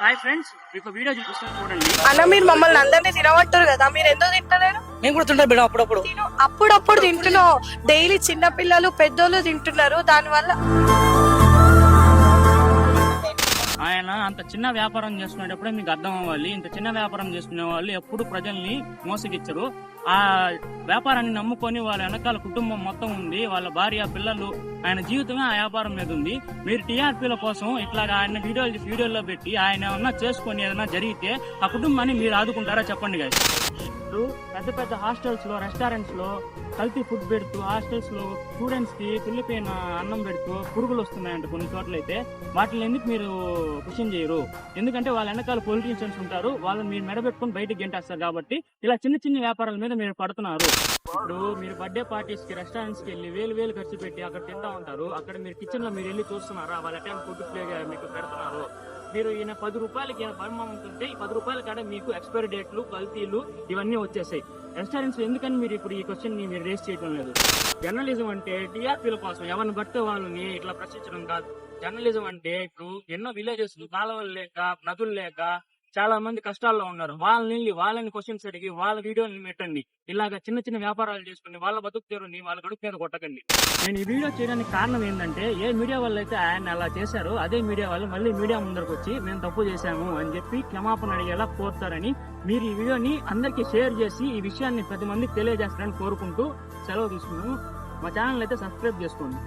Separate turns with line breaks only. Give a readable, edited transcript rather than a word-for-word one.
Hi friends, మీకు video చూపిస్తాను చూడండి.
అన్న మీరు మమ్మల్ని అందరినీ తినబట్టారు కదా, మీరు ఎందుకు తింటలేరు?
నేను కూడా తింటా బిడ్డ, అప్పుడప్పుడు
అప్పుడప్పుడు తింటున్నావు. డైలీ చిన్న పిల్లలు పెద్దోళ్ళు తింటున్నారు. దానివల్ల
ఆయన అంత చిన్న వ్యాపారం చేసుకునేటప్పుడే మీకు అర్థం అవ్వాలి. ఇంత చిన్న వ్యాపారం చేసుకునే వాళ్ళు ఎప్పుడు ప్రజల్ని మోసగిచ్చరు. ఆ వ్యాపారాన్ని నమ్ముకొని వాళ్ళ వెనకాల కుటుంబం మొత్తం ఉంది, వాళ్ళ భార్య పిల్లలు, ఆయన జీవితమే ఆ వ్యాపారం మీద ఉంది. మీరు టీఆర్పీల కోసం ఇట్లాగా ఆయన వీడియోల్లో పెట్టి ఆయన ఏమన్నా చేసుకొని ఏదైనా జరిగితే ఆ కుటుంబాన్ని మీరు ఆదుకుంటారా చెప్పండి గాయస్. ఇప్పుడు పెద్ద పెద్ద హాస్టల్స్ లో, రెస్టారెంట్స్ లో కల్తీ ఫుడ్ పెడుతూ హాస్టల్స్ లో స్టూడెంట్స్ కి కుళ్ళిపోయిన అన్నం పెడుతూ పురుగులు వస్తున్నాయంట కొన్ని చోట్ల. అయితే వాటిని ఎందుకు మీరు క్వశ్చన్ చేయరు? ఎందుకంటే వాళ్ళ వెనకాల పొలిటీషియన్స్ ఉంటారు, వాళ్ళని మీరు మెడబెట్టుకుని బయటకు గెంటేస్తారు. కాబట్టి ఇలా చిన్న చిన్న వ్యాపారాల మీద మీరు పడుతున్నారు. ఇప్పుడు మీరు బర్త్డే పార్టీస్ కి, రెస్టారెంట్స్ కి వెళ్ళి వేలు ఖర్చు పెట్టి అక్కడ తింటా ఉంటారు. అక్కడ మీరు కిచెన్ లో మీరు వెళ్ళి చూస్తున్నారా? వాళ్ళ టైం ఫుడ్ ప్లేగా మీకు పెడుతున్నారు. మీరు ఈయన 10 రూపాయలకి పరిమాణం ఉంటుంటే ఈ 10 రూపాయల కాడ మీకు ఎక్స్పైరీ డేట్లు, కల్తీలు ఇవన్నీ వచ్చేసాయి. రెస్టారెంట్స్ ఎందుకని మీరు ఇప్పుడు ఈ క్వశ్చన్ ని మీరు రేస్ చేయడం లేదు? జర్నలిజం అంటే టీఆర్పీల కోసం ఎవరిని బట్టే వాళ్ళని ఇట్లా ప్రశ్నించడం కాదు. జర్నలిజం అంటే ఇప్పుడు ఎన్నో విలేజెస్ కాలువలు లేక, నదులు లేక చాలా మంది కష్టాల్లో ఉన్నారు. వాళ్ళని క్వశ్చన్స్ అడిగి వాళ్ళ వీడియోని పెట్టండి. ఇలాగా చిన్న చిన్న వ్యాపారాలు చేసుకుని వాళ్ళ బతుకు తెరుని వాళ్ళ గడుపు మీద కొట్టకండి. నేను ఈ వీడియో చేయడానికి కారణం ఏంటంటే, ఏ మీడియా వాళ్ళు అయితే ఆయన అలా చేశారో అదే మీడియా వాళ్ళు మళ్ళీ మీడియా ముందరకు వచ్చి మేము తప్పు చేశాము అని చెప్పి క్షమాపణ అడిగేలా కోరుతారని, మీరు ఈ వీడియోని అందరికీ షేర్ చేసి ఈ విషయాన్ని 10 మందికి తెలియజేస్తారని కోరుకుంటూ సెలవు తీసుకున్నాను. మా ఛానల్ అయితే సబ్స్క్రైబ్ చేసుకోండి.